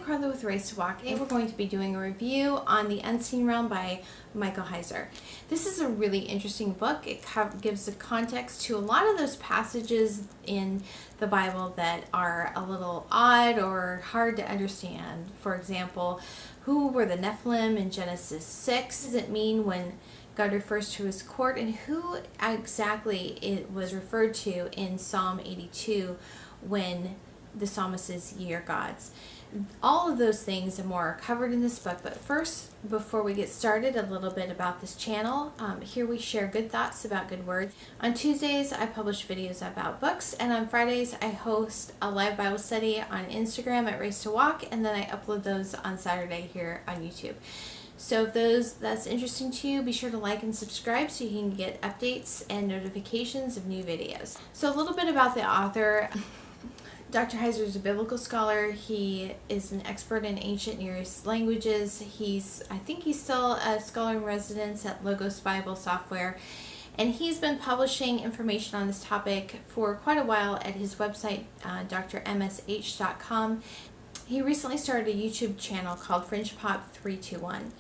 Carla with Race to Walk. Today we're going to be doing a review on The Unseen Realm by Michael Heiser. This is a really interesting book. It gives a context to a lot of those passages in the Bible that are a little odd or hard to understand. For example, who were the Nephilim in Genesis 6? What does it mean when God refers to his court, and who exactly it was referred to in Psalm 82 when the psalmist says, "Ye are gods"? All of those things and more are covered in this book. But first, before we get started, a little bit about this channel. Here we share good thoughts about good words. On Tuesdays, I publish videos about books, and on Fridays, I host a live Bible study on Instagram at Race to Walk, and then I upload those on Saturday here on YouTube. So if that's interesting to you, be sure to like and subscribe so you can get updates and notifications of new videos. So a little bit about the author. Dr. Heiser is a biblical scholar. He is an expert in ancient Near East languages. I think he's still a scholar in residence at Logos Bible Software. And he's been publishing information on this topic for quite a while at his website, drmsh.com. He recently started a YouTube channel called Fringe Pop 321.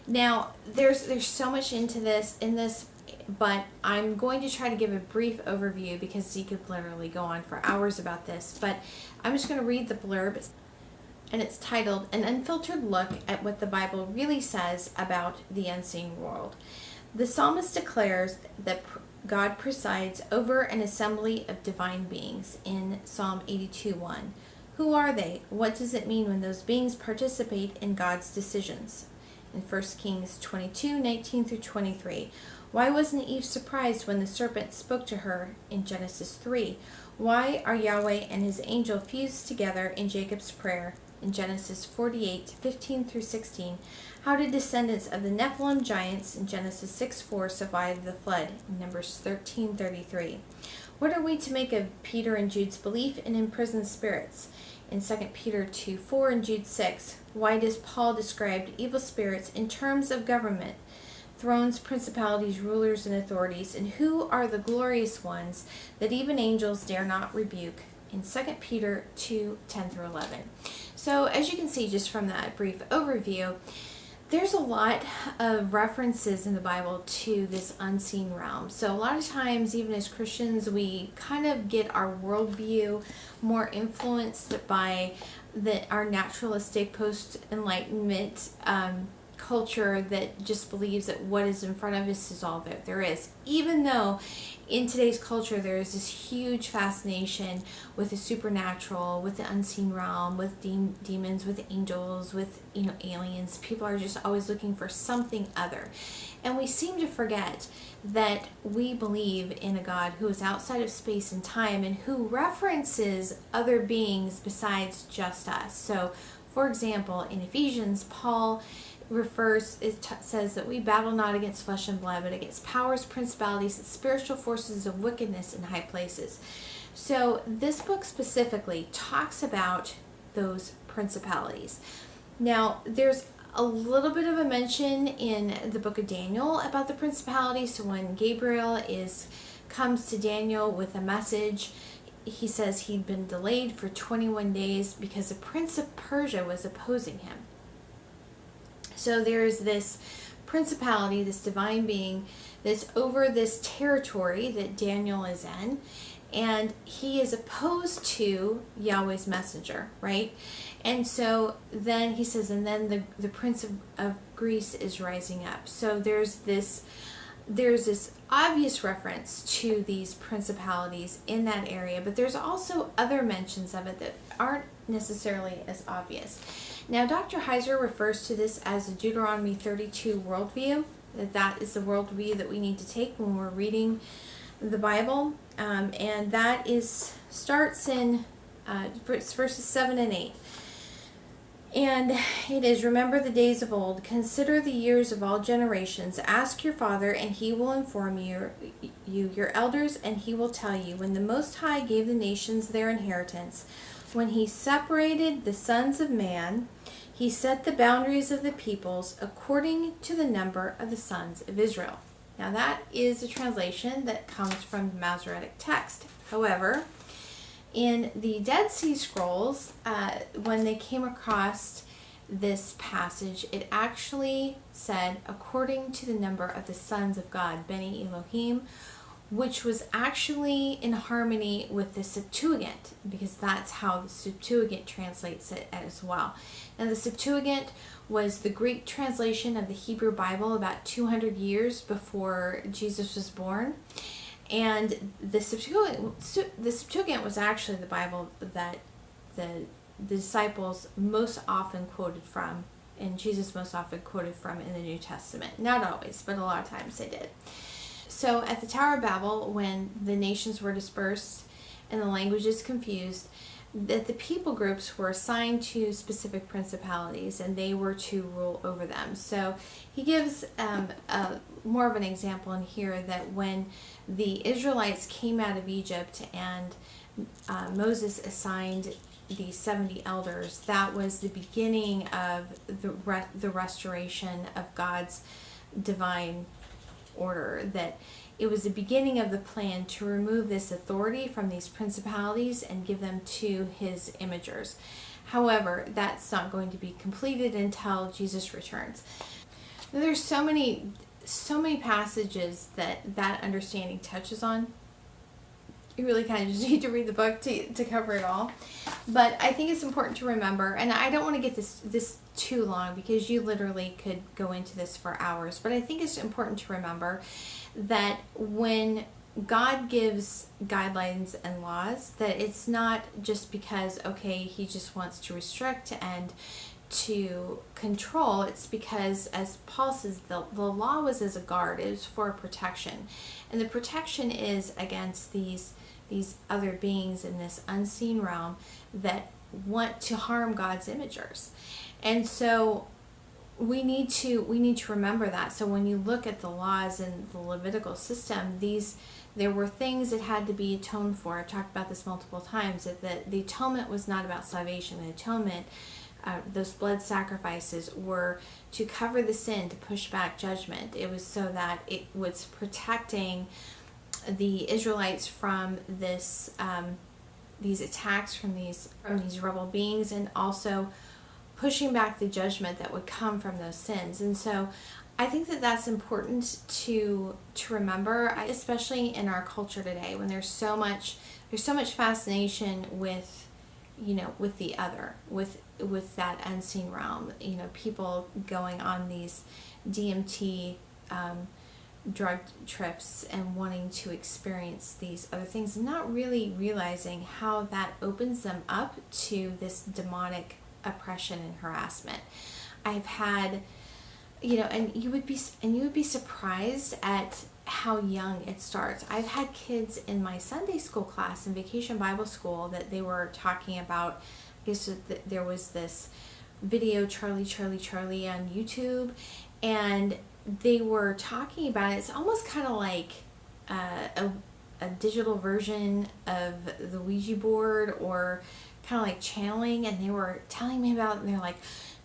Now, there's so much in this, but I'm going to try to give a brief overview because you could literally go on for hours about this. But I'm just going to read the blurb, and it's titled "An Unfiltered Look at What the Bible Really Says About the Unseen World." The psalmist declares that God presides over an assembly of divine beings in Psalm 82:1. Who are they? What does it mean when those beings participate in God's decisions? In 1 Kings 22:19 through 23. Why wasn't Eve surprised when the serpent spoke to her in Genesis 3? Why are Yahweh and his angel fused together in Jacob's prayer in Genesis 48:15 through 16? How did descendants of the Nephilim giants in Genesis 6:4 survive the flood in Numbers 13:33? What are we to make of Peter and Jude's belief in imprisoned spirits? In 2 Peter 2:4 and Jude 6, why does Paul describe evil spirits in terms of government, thrones, principalities, rulers, and authorities? And who are the glorious ones that even angels dare not rebuke? In 2 Peter 2:10 through 11. So as you can see just from that brief overview, there's a lot of references in the Bible to this unseen realm. So a lot of times, even as Christians, we kind of get our worldview more influenced by our naturalistic post-enlightenment culture that just believes that what is in front of us is all that there is. Even though in today's culture there is this huge fascination with the supernatural, with the unseen realm, with demons, with angels, with aliens. People are just always looking for something other. And we seem to forget that we believe in a God who is outside of space and time and who references other beings besides just us. So, for example, in Ephesians, Paul says that we battle not against flesh and blood, but against powers, principalities, and spiritual forces of wickedness in high places. So this book specifically talks about those principalities. Now, there's a little bit of a mention in the book of Daniel about the principalities. So when Gabriel comes to Daniel with a message, he says he'd been delayed for 21 days because the prince of Persia was opposing him. So there's this principality, this divine being that's over this territory that Daniel is in, and he is opposed to Yahweh's messenger, right? And so then he says, and then the prince of Greece is rising up. So there's this obvious reference to these principalities in that area, but there's also other mentions of it that aren't necessarily as obvious. Now, Dr. Heiser refers to this as a Deuteronomy 32 worldview, that is the worldview that we need to take when we're reading the Bible, and that starts in verses 7 and 8. And it is, remember the days of old, consider the years of all generations, ask your father, and he will inform you, your elders, and he will tell you, when the Most High gave the nations their inheritance, when he separated the sons of man, he set the boundaries of the peoples according to the number of the sons of Israel. Now that is a translation that comes from the Masoretic text. However, In the Dead Sea Scrolls, when they came across this passage, it actually said, according to the number of the sons of God, Beni Elohim, which was actually in harmony with the Septuagint, because that's how the Septuagint translates it as well. And the Septuagint was the Greek translation of the Hebrew Bible about 200 years before Jesus was born. And the Septuagint was actually the Bible that the disciples most often quoted from, and Jesus most often quoted from in the New Testament. Not always, but a lot of times they did. So at the Tower of Babel, when the nations were dispersed and the languages confused, that the people groups were assigned to specific principalities and they were to rule over them. So he gives more of an example in here, that when the Israelites came out of Egypt and Moses assigned the 70 elders, that was the beginning of the restoration of God's divine order, that it was the beginning of the plan to remove this authority from these principalities and give them to his imagers. However, that's not going to be completed until Jesus returns. There's so many passages that understanding touches on. You really kind of just need to read the book to cover it all. But I think it's important to remember, and I don't want to get this too long because you literally could go into this for hours, but I think it's important to remember that when God gives guidelines and laws, that it's not just because, okay, he just wants to restrict and to control. It's because, as Paul says, the law was as a guard. It was for protection. And the protection is against these other beings in this unseen realm that want to harm God's imagers. And so we need to remember that. So when you look at the laws in the Levitical system, there were things that had to be atoned for. I've talked about this multiple times, that the atonement was not about salvation. The atonement, those blood sacrifices, were to cover the sin, to push back judgment. It was so that it was protecting the Israelites from these attacks from these rebel beings, and also pushing back the judgment that would come from those sins. And so I think that that's important to remember, especially in our culture today, when there's so much fascination with the other, with that unseen realm. People going on these DMT drug trips and wanting to experience these other things, not really realizing how that opens them up to this demonic oppression and harassment. I've had, and you would be surprised at how young it starts. I've had kids in my Sunday school class in Vacation Bible School that they were talking about. I guess there was this video, Charlie on YouTube, and they were talking about it. It's almost kind of like a digital version of the Ouija board, or kind of like channeling, and they were telling me about it, and they're like,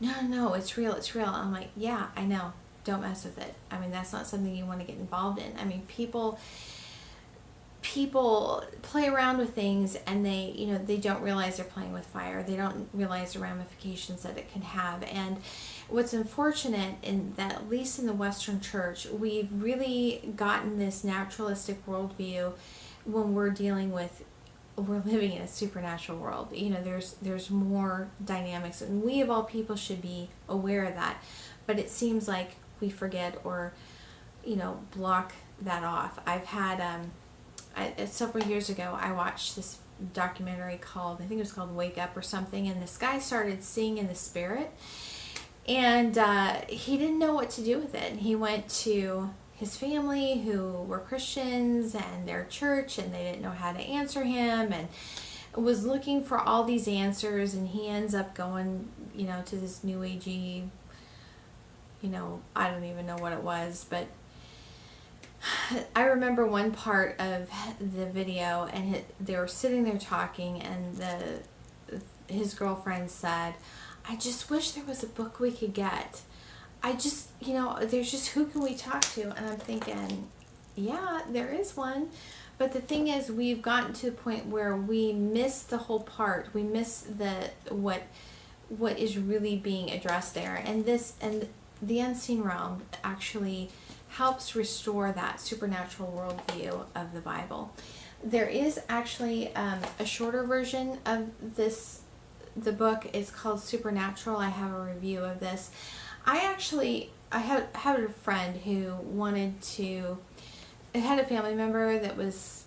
no, it's real. I'm like, yeah, I know, don't mess with it. I mean, that's not something you want to get involved in. I mean, people play around with things, and they don't realize they're playing with fire. They don't realize the ramifications that it can have. And what's unfortunate in that, at least in the Western church, we've really gotten this naturalistic worldview when we're living in a supernatural world. There's more dynamics, and we of all people should be aware of that. But it seems like we forget or, block that off. I've had, several years ago, I watched this documentary called, I think it was called Wake Up or something, and this guy started seeing in the spirit, and he didn't know what to do with it. And he went to his family, who were Christians, and their church, and they didn't know how to answer him, and was looking for all these answers, and he ends up going, to this new agey, I don't even know what it was, but I remember one part of the video, and they were sitting there talking, and his girlfriend said, I just wish there was a book we could get. There's just, who can we talk to? And I'm thinking, yeah, there is one, But the thing is, we've gotten to the point where we miss the whole part. We miss what is really being addressed there. And the unseen realm actually helps restore that supernatural worldview of the Bible. There is actually a shorter version of this. The book is called Supernatural. I have a review of this. I had a friend who had a family member that was,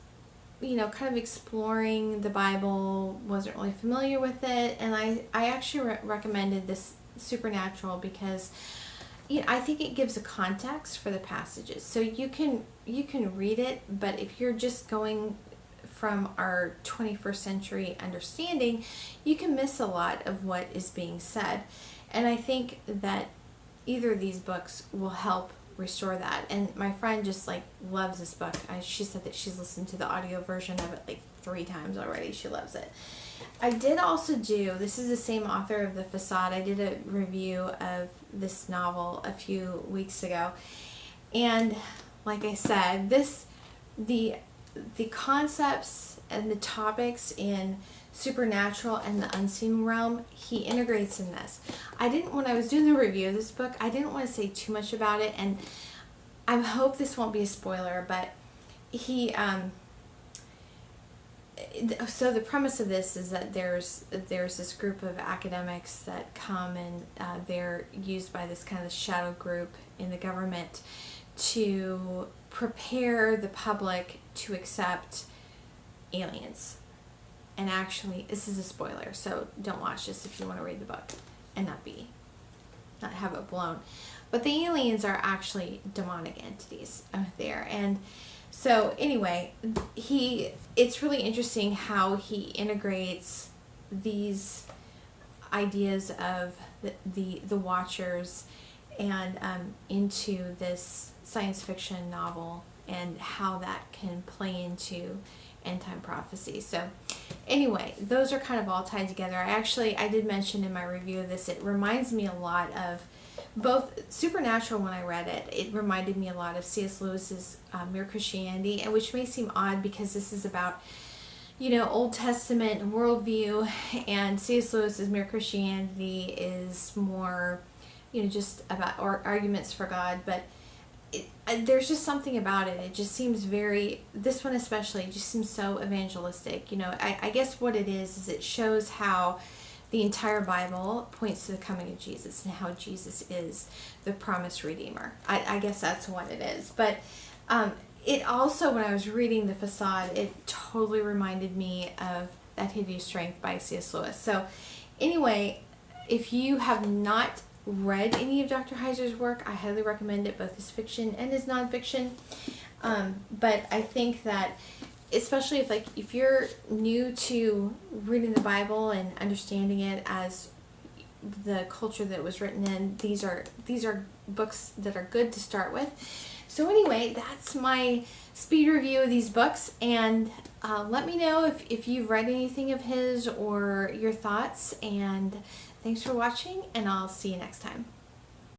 kind of exploring the Bible, wasn't really familiar with it, and I actually recommended this Supernatural because I think it gives a context for the passages. So you can read it, but if you're just going from our 21st century understanding, you can miss a lot of what is being said. And I think that either of these books will help restore that. And my friend just loves this book. She said that she's listened to the audio version of it 3 times already. She loves it. I did also this is the same author of The Facade. I did a review of this novel a few weeks ago. And like I said, the concepts and the topics in supernatural and the unseen realm, he integrates in this. When I was doing the review of this book, I didn't want to say too much about it, and I hope this won't be a spoiler, but so the premise of this is that there's this group of academics that come, and they're used by this kind of shadow group in the government to prepare the public to accept aliens. And actually, this is a spoiler, so don't watch this if you want to read the book and not have it blown. But the aliens are actually demonic entities there. And so anyway, it's really interesting how he integrates these ideas of the Watchers and into this science fiction novel, and how that can play into end time prophecy. So anyway, those are kind of all tied together. I did mention in my review of this, it reminds me a lot of both Supernatural. When I read it, it reminded me a lot of C.S. Lewis's Mere Christianity, and which may seem odd because this is about Old Testament worldview, and C.S. Lewis's Mere Christianity is more just about arguments for God. But there's just something about it. It just seems this one especially, just seems so evangelistic. I guess what it is it shows how the entire Bible points to the coming of Jesus and how Jesus is the promised Redeemer. I guess that's what it is. But it also, when I was reading The Facade, it totally reminded me of That Hideous Strength by C.S. Lewis. So anyway, if you have not read any of Dr. Heiser's work, I highly recommend it, both as fiction and as nonfiction. But I think that, especially if you're new to reading the Bible and understanding it as the culture that it was written in, these are books that are good to start with. So anyway, that's my speed review of these books, and let me know if you've read anything of his or your thoughts, and thanks for watching, and I'll see you next time.